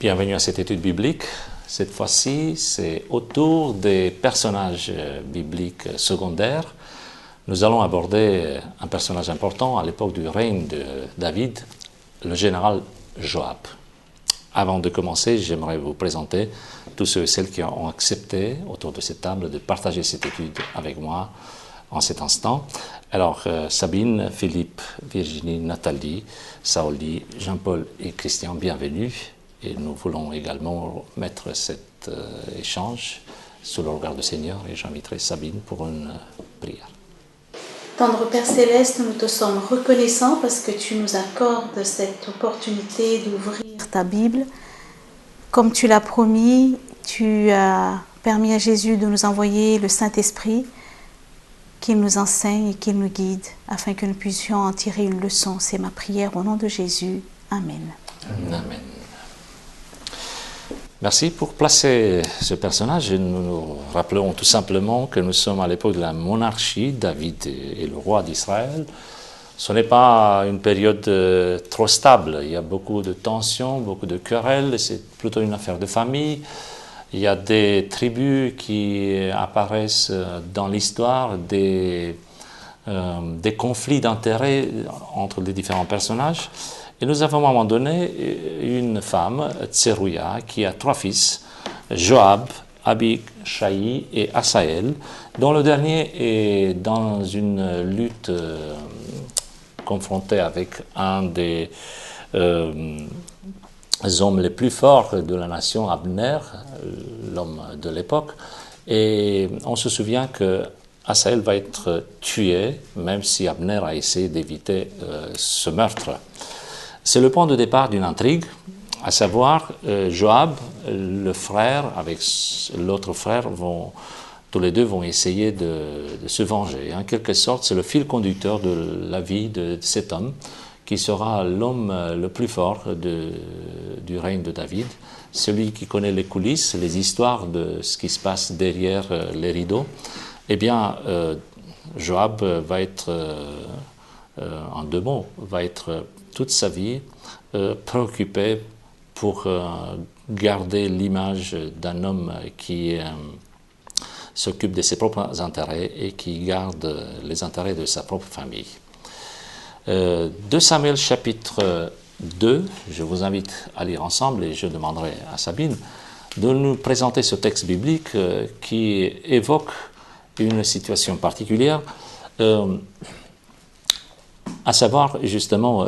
Bienvenue à cette étude biblique. Cette fois-ci, c'est autour des personnages bibliques secondaires. Nous allons aborder un personnage important à l'époque du règne de David, le général Joab. Avant de commencer, j'aimerais vous présenter tous ceux et celles qui ont accepté autour de cette table de partager cette étude avec moi en cet instant. Alors, Sabine, Philippe, Virginie, Nathalie, Saoli, Jean-Paul et Christian, bienvenue. Et nous voulons également mettre cet échange sous le regard du Seigneur. Et j'inviterai Sabine pour une prière. Tendre Père Céleste, nous te sommes reconnaissants parce que tu nous accordes cette opportunité d'ouvrir ta Bible. Comme tu l'as promis, tu as permis à Jésus de nous envoyer le Saint-Esprit, qu'il nous enseigne et qu'il nous guide, afin que nous puissions en tirer une leçon. C'est ma prière au nom de Jésus. Amen. Amen. Merci pour placer ce personnage. Nous nous rappelons tout simplement que nous sommes à l'époque de la monarchie. David est le roi d'Israël. Ce n'est pas une période trop stable. Il y a beaucoup de tensions, beaucoup de querelles. C'est plutôt une affaire de famille. Il y a des tribus qui apparaissent dans l'histoire, des conflits d'intérêts entre les différents personnages. Et nous avons à un moment donné une femme, Tserouia, qui a 3 fils, Joab, Abishai et Asaël, dont le dernier est dans une lutte confronté avec un des hommes les plus forts de la nation, Abner, l'homme de l'époque. Et on se souvient que Asaël va être tué, même si Abner a essayé d'éviter ce meurtre. C'est le point de départ d'une intrigue, à savoir Joab, le frère, avec l'autre frère, tous les deux vont essayer de se venger. En quelque sorte, c'est le fil conducteur de la vie de cet homme, qui sera l'homme le plus fort du règne de David, celui qui connaît les coulisses, les histoires de ce qui se passe derrière les rideaux. Eh bien, Joab va être, en 2 mots, va être toute sa vie préoccupé pour garder l'image d'un homme qui s'occupe de ses propres intérêts et qui garde les intérêts de sa propre famille. 2 Samuel chapitre 2, je vous invite à lire ensemble et je demanderai à Sabine de nous présenter ce texte biblique qui évoque une situation particulière, à savoir justement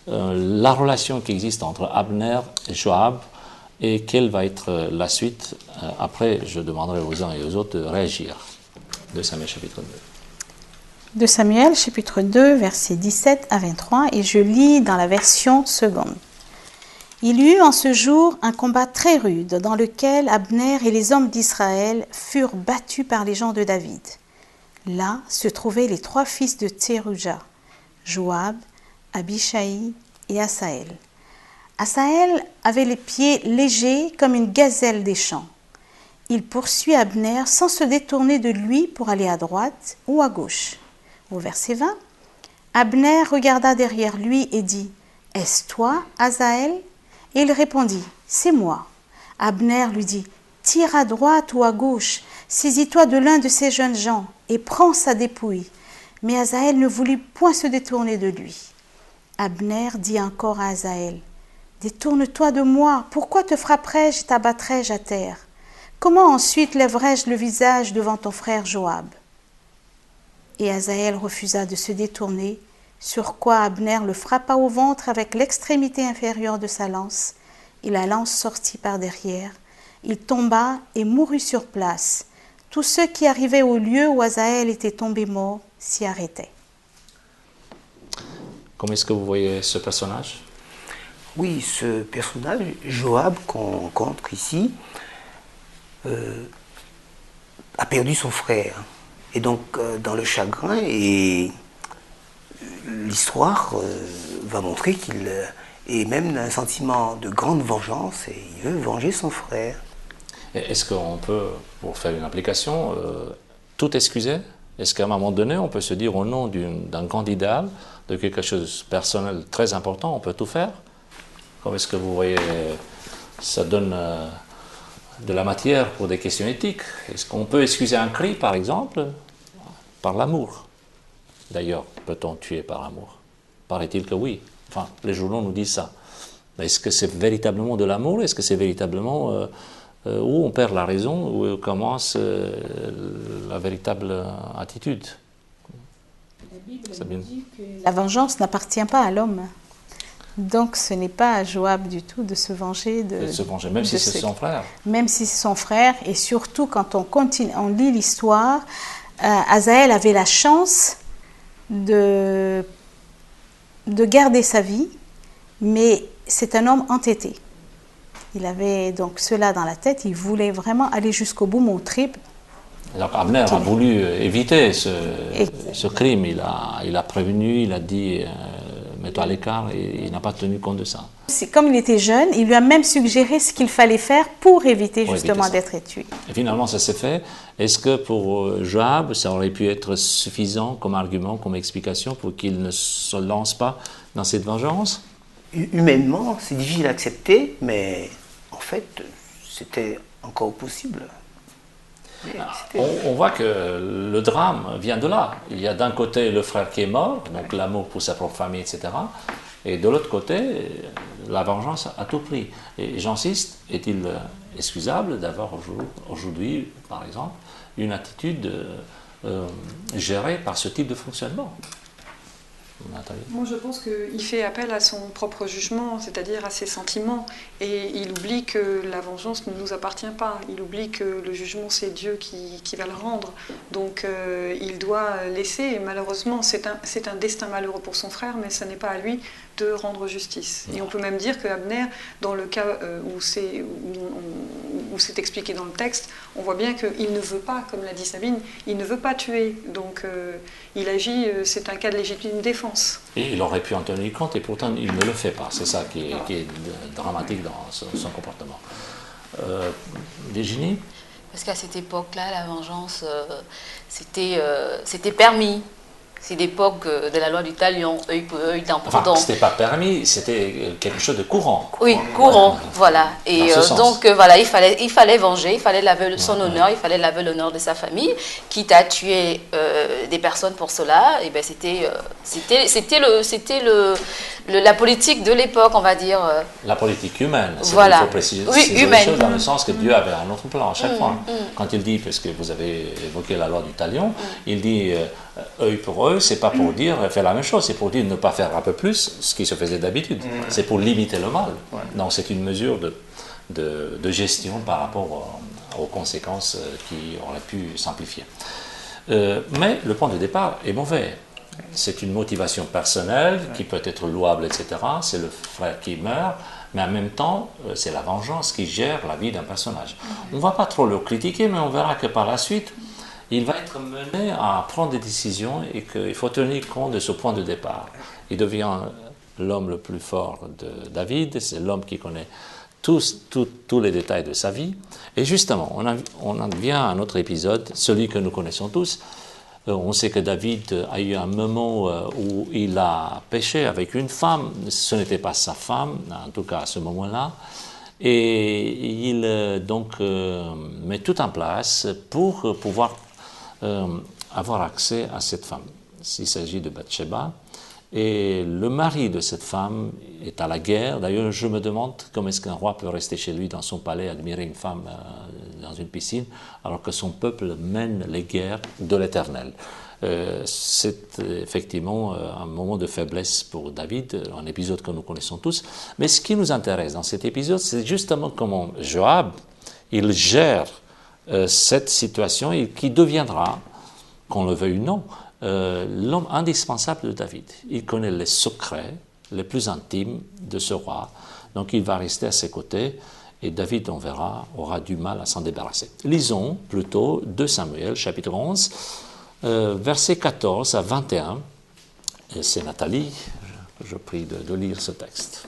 la relation qui existe entre Abner et Joab et quelle va être la suite. Après, je demanderai aux uns et aux autres de réagir. 2 Samuel chapitre 2. 2 Samuel chapitre 2, versets 17 à 23, et je lis dans la version seconde. Il y eut en ce jour un combat très rude dans lequel Abner et les hommes d'Israël furent battus par les gens de David. Là se trouvaient les 3 fils de Tserouja, Joab, Abishai et Asaël. Asaël avait les pieds légers comme une gazelle des champs. Il poursuit Abner sans se détourner de lui pour aller à droite ou à gauche. Au verset 20, Abner regarda derrière lui et dit « Est-ce toi, Asaël ?» Et il répondit « C'est moi. » Abner lui dit « Tire à droite ou à gauche, saisis-toi de l'un de ces jeunes gens et prends sa dépouille. » Mais Asaël ne voulut point se détourner de lui. Abner dit encore à Asaël, « Détourne-toi de moi, pourquoi te frapperais-je et t'abattrais-je à terre? Comment ensuite lèverais-je le visage devant ton frère Joab ?» Et Asaël refusa de se détourner, sur quoi Abner le frappa au ventre avec l'extrémité inférieure de sa lance, et la lance sortit par derrière. Il tomba et mourut sur place. Tous ceux qui arrivaient au lieu où Asaël était tombé mort s'y arrêtaient. Comment est-ce que vous voyez ce personnage? Oui, ce personnage, Joab, qu'on rencontre ici, a perdu son frère. Et donc, dans le chagrin, et l'histoire va montrer qu'il est même un sentiment de grande vengeance et il veut venger son frère. Est-ce qu'on peut, pour faire une application, tout excuser? Est-ce qu'à un moment donné, on peut se dire au nom d'un grand idéal, de quelque chose de personnel très important, on peut tout faire? Comment est-ce que vous voyez ça donne de la matière pour des questions éthiques. Est-ce qu'on peut excuser un cri, par exemple, par l'amour? D'ailleurs, peut-on tuer par amour? Paraît-il que oui. Enfin, les journaux nous disent ça. Est-ce que c'est véritablement de l'amour? Est-ce que c'est véritablement où on perd la raison, où commence la véritable attitude? La Bible nous dit que la vengeance n'appartient pas à l'homme. Donc ce n'est pas à Joab du tout de se venger de se venger, même si c'est son frère. Même si c'est son frère, et surtout quand on lit l'histoire, Hazaël avait la chance de garder sa vie, mais c'est un homme entêté. Il avait donc cela dans la tête, il voulait vraiment aller jusqu'au bout, montrer. Alors Abner a voulu éviter ce crime, il a prévenu, il a dit mets-toi à l'écart, et il n'a pas tenu compte de ça. Comme il était jeune, il lui a même suggéré ce qu'il fallait faire pour éviter justement d'être tué. Et finalement, ça s'est fait. Est-ce que pour Joab, ça aurait pu être suffisant comme argument, comme explication pour qu'il ne se lance pas dans cette vengeance? Humainement, c'est difficile à accepter, mais en fait, c'était encore possible. On voit que le drame vient de là. Il y a d'un côté le frère qui est mort, donc l'amour pour sa propre famille, etc. Et de l'autre côté, la vengeance à tout prix. Et j'insiste, est-il excusable d'avoir aujourd'hui, par exemple, une attitude gérée par ce type de fonctionnement? Nathalie. Moi, je pense qu'il fait appel à son propre jugement, c'est-à-dire à ses sentiments, et il oublie que la vengeance ne nous appartient pas. Il oublie que le jugement, c'est Dieu qui va le rendre. Donc, il doit laisser, et malheureusement, c'est un destin malheureux pour son frère, mais ce n'est pas à lui de rendre justice. Et on peut même dire que Abner, dans le cas où c'est expliqué dans le texte, on voit bien qu'il ne veut pas, comme l'a dit Sabine, il ne veut pas tuer. Donc il agit, c'est un cas de légitime défense. Et il aurait pu en tenir compte et pourtant il ne le fait pas. C'est ça qui est dramatique dans son comportement. Virginie? Parce qu'à cette époque-là, la vengeance, c'était permis. C'est l'époque de la loi du talion, œil pour œil, dent pour dent. Enfin, c'était pas permis, c'était quelque chose de courant. Oui, courant, voilà. Et donc, voilà, il fallait venger, il fallait laver son honneur, il fallait laver l'honneur de sa famille, quitte à tuer des personnes pour cela. Et ben, c'était la politique de l'époque, on va dire. La politique humaine. Voilà. Il faut préciser humaine. les choses dans le sens que Dieu avait un autre plan à chaque fois. Quand il dit, parce que vous avez évoqué la loi du talion, il dit œil pour œil, c'est pas pour dire faire la même chose, c'est pour dire ne pas faire un peu plus ce qui se faisait d'habitude. C'est pour limiter le mal. Donc c'est une mesure de gestion par rapport aux conséquences qui auraient pu s'amplifier. Mais le point de départ est mauvais. C'est une motivation personnelle qui peut être louable, etc. C'est le frère qui meurt, mais en même temps, c'est la vengeance qui gère la vie d'un personnage. On ne va pas trop le critiquer, mais on verra que par la suite, il va être mené à prendre des décisions et qu'il faut tenir compte de ce point de départ. Il devient l'homme le plus fort de David, c'est l'homme qui connaît tous les détails de sa vie. Et justement, on en vient à notre épisode, celui que nous connaissons tous. On sait que David a eu un moment où il a péché avec une femme, ce n'était pas sa femme, en tout cas à ce moment-là. Et il donc met tout en place pour pouvoir avoir accès à cette femme. Il s'agit de Bathsheba. Et le mari de cette femme est à la guerre. D'ailleurs, je me demande comment est-ce qu'un roi peut rester chez lui dans son palais, admirer une femme dans une piscine, alors que son peuple mène les guerres de l'Éternel. C'est effectivement un moment de faiblesse pour David, un épisode que nous connaissons tous. Mais ce qui nous intéresse dans cet épisode, c'est justement comment Joab, il gère cette situation et qui deviendra, qu'on le veuille ou non, l'homme indispensable de David. Il connaît les secrets les plus intimes de ce roi, donc il va rester à ses côtés et David, on verra, aura du mal à s'en débarrasser. Lisons plutôt 2 Samuel, chapitre 11, versets 14 à 21. Et c'est Nathalie, je prie de lire ce texte.